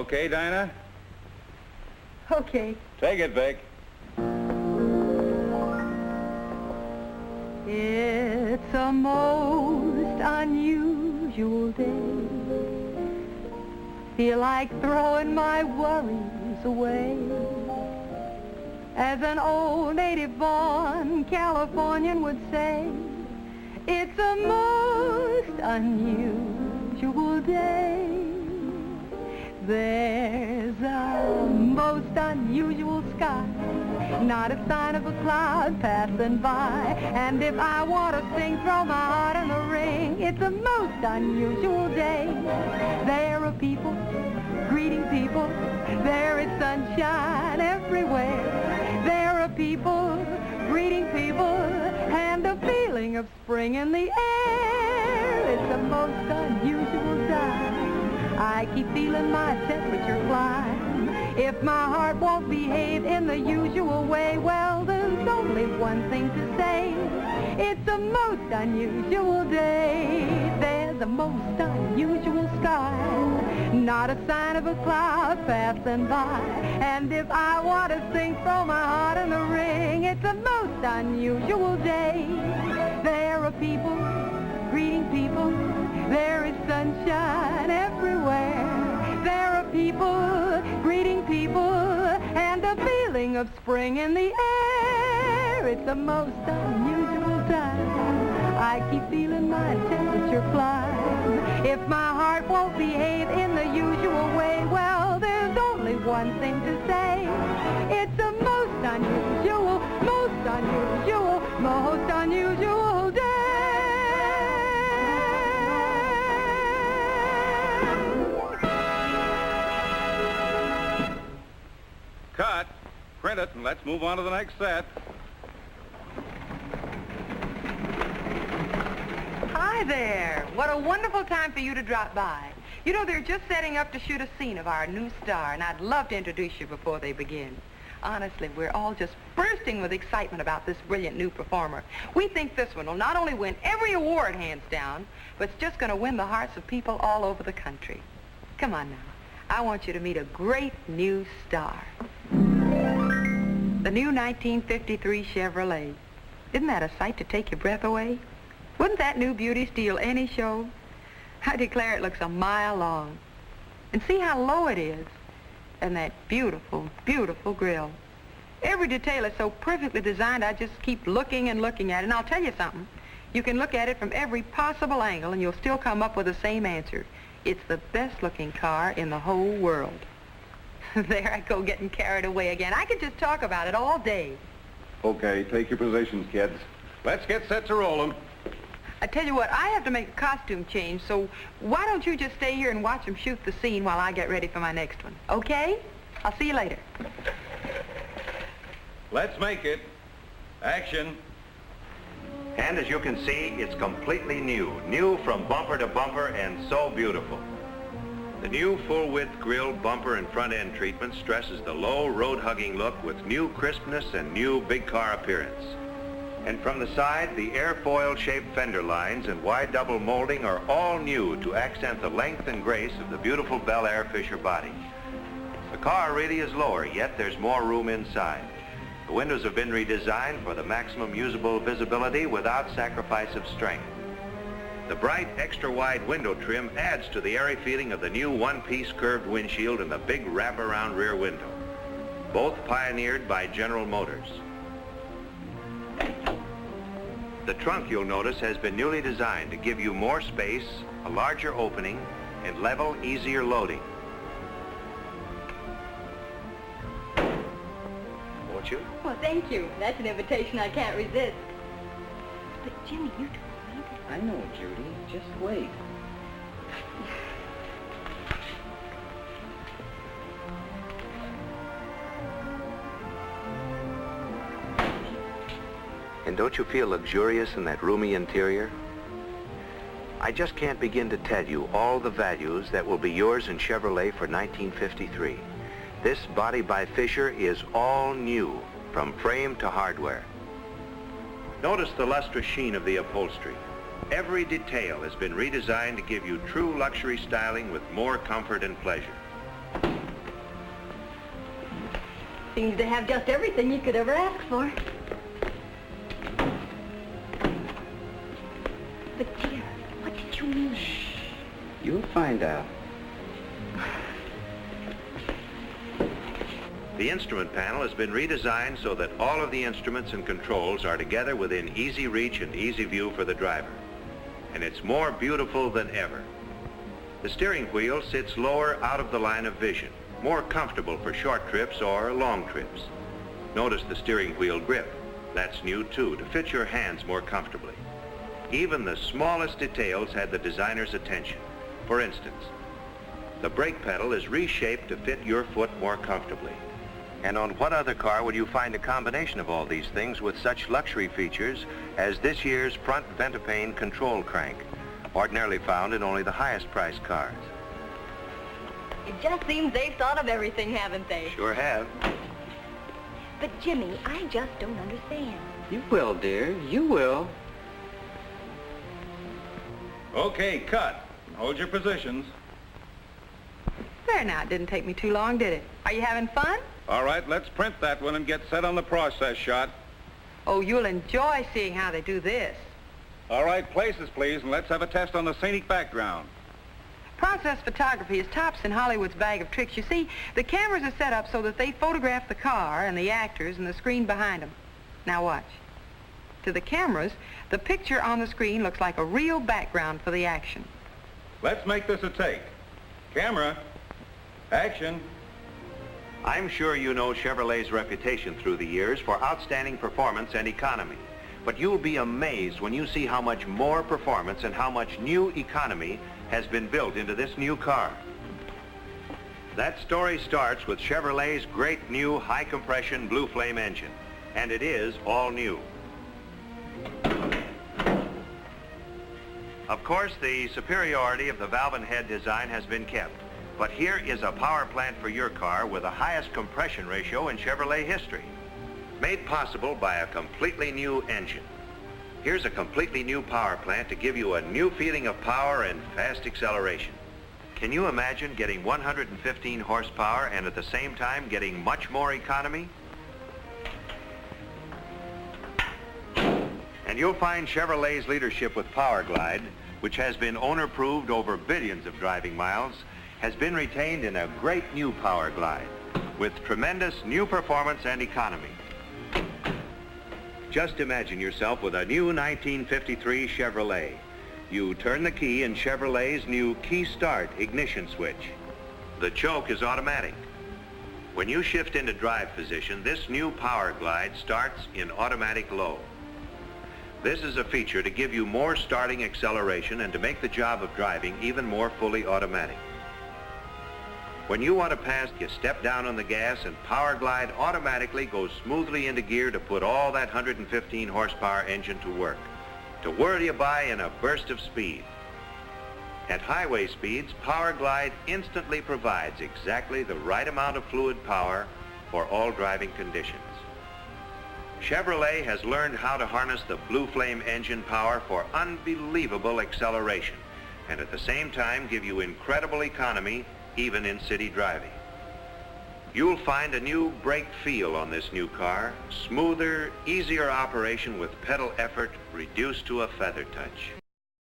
Okay, Dinah? Okay. Take it, Vic. It's a most unusual day. Feel like throwing my worries away. As an old native-born Californian would say, it's a most unusual day. There's a most unusual sky, not a sign of a cloud passing by. And if I want to sing, throw my heart in the ring, it's a most unusual day. There are people greeting people, there is sunshine everywhere. There are people greeting people, and a feeling of spring in the air. It's the most unusual time. I keep feeling my temperature climb. If my heart won't behave in the usual way, well, there's only one thing to say. It's a most unusual day. There's a most unusual sky, not a sign of a cloud passing by. And if I want to sing, throw my heart in the ring, it's a most unusual day. There are people greeting people, there is sunshine everywhere. There are people greeting people, and a feeling of spring in the air. It's a most unusual time. I keep feeling my temperature climb. If my heart won't behave in the usual way, well, there's only one thing to say. It's a most unusual, most unusual, most unusual day. Cut. Print it, and let's move on to the next set. Hi there. What a wonderful time for you to drop by. You know, they're just setting up to shoot a scene of our new star, and I'd love to introduce you before they begin. Honestly, we're all just bursting with excitement about this brilliant new performer. We think this one will not only win every award hands down, but it's just going to win the hearts of people all over the country. Come on now. I want you to meet a great new star. The new 1953 Chevrolet. Isn't that a sight to take your breath away? Wouldn't that new beauty steal any show? I declare it looks a mile long. And see how low it is. And that beautiful, beautiful grille. Every detail is so perfectly designed, I just keep looking and looking at it. And I'll tell you something. You can look at it from every possible angle and you'll still come up with the same answer. It's the best-looking car in the whole world. There I go getting carried away again. I could just talk about it all day. Okay, take your positions, kids. Let's get set to rolling. I tell you what, I have to make a costume change, so why don't you just stay here and watch them shoot the scene while I get ready for my next one, okay? I'll see you later. Let's make it. Action. And as you can see, it's completely new. New from bumper to bumper and so beautiful. The new full-width grille, bumper, and front-end treatment stresses the low, road-hugging look with new crispness and new big car appearance. And from the side, the airfoil-shaped fender lines and wide double molding are all new to accent the length and grace of the beautiful Bel Air Fisher body. The car really is lower, yet there's more room inside. The windows have been redesigned for the maximum usable visibility without sacrifice of strength. The bright, extra-wide window trim adds to the airy feeling of the new one-piece curved windshield and the big wrap-around rear window, both pioneered by General Motors. The trunk, you'll notice, has been newly designed to give you more space, a larger opening, and level, easier loading. Won't you? Well, thank you. That's an invitation I can't resist. But, Jimmy, you told me that... I know, Judy. Just wait. And don't you feel luxurious in that roomy interior? I just can't begin to tell you all the values that will be yours in Chevrolet for 1953. This body by Fisher is all new, from frame to hardware. Notice the lustrous sheen of the upholstery. Every detail has been redesigned to give you true luxury styling with more comfort and pleasure. Seems to have just everything you could ever ask for. But, dear, what did you mean? You'll find out. The instrument panel has been redesigned so that all of the instruments and controls are together within easy reach and easy view for the driver. And it's more beautiful than ever. The steering wheel sits lower out of the line of vision, more comfortable for short trips or long trips. Notice the steering wheel grip. That's new too, to fit your hands more comfortably. Even the smallest details had the designer's attention. For instance, the brake pedal is reshaped to fit your foot more comfortably. And on what other car would you find a combination of all these things with such luxury features as this year's front Ventapane control crank, ordinarily found in only the highest priced cars? It just seems they've thought of everything, haven't they? Sure have. But, Jimmy, I just don't understand. You will, dear. You will. Okay, cut. Hold your positions. There now, it didn't take me too long, did it? Are you having fun? All right, let's print that one and get set on the process shot. Oh, you'll enjoy seeing how they do this. All right, places, please, and let's have a test on the scenic background. Process photography is tops in Hollywood's bag of tricks. You see, the cameras are set up so that they photograph the car and the actors and the screen behind them. Now watch. To the cameras, the picture on the screen looks like a real background for the action. Let's make this a take. Camera, action. I'm sure you know Chevrolet's reputation through the years for outstanding performance and economy. But you'll be amazed when you see how much more performance and how much new economy has been built into this new car. That story starts with Chevrolet's great new high-compression Blue Flame engine. And it is all new. Of course, the superiority of the valve and head design has been kept. But here is a power plant for your car with the highest compression ratio in Chevrolet history, made possible by a completely new engine. Here's a completely new power plant to give you a new feeling of power and fast acceleration. Can you imagine getting 115 horsepower and at the same time getting much more economy? And you'll find Chevrolet's leadership with PowerGlide, which has been owner-proved over billions of driving miles, has been retained in a great new PowerGlide with tremendous new performance and economy. Just imagine yourself with a new 1953 Chevrolet. You turn the key in Chevrolet's new Key Start ignition switch. The choke is automatic. When you shift into drive position, this new PowerGlide starts in automatic low. This is a feature to give you more starting acceleration and to make the job of driving even more fully automatic. When you want to pass, you step down on the gas and PowerGlide automatically goes smoothly into gear to put all that 115 horsepower engine to work, to whirl you by in a burst of speed. At highway speeds, PowerGlide instantly provides exactly the right amount of fluid power for all driving conditions. Chevrolet has learned how to harness the Blue Flame engine power for unbelievable acceleration and at the same time give you incredible economy even in city driving. You'll find a new brake feel on this new car, smoother, easier operation with pedal effort reduced to a feather touch.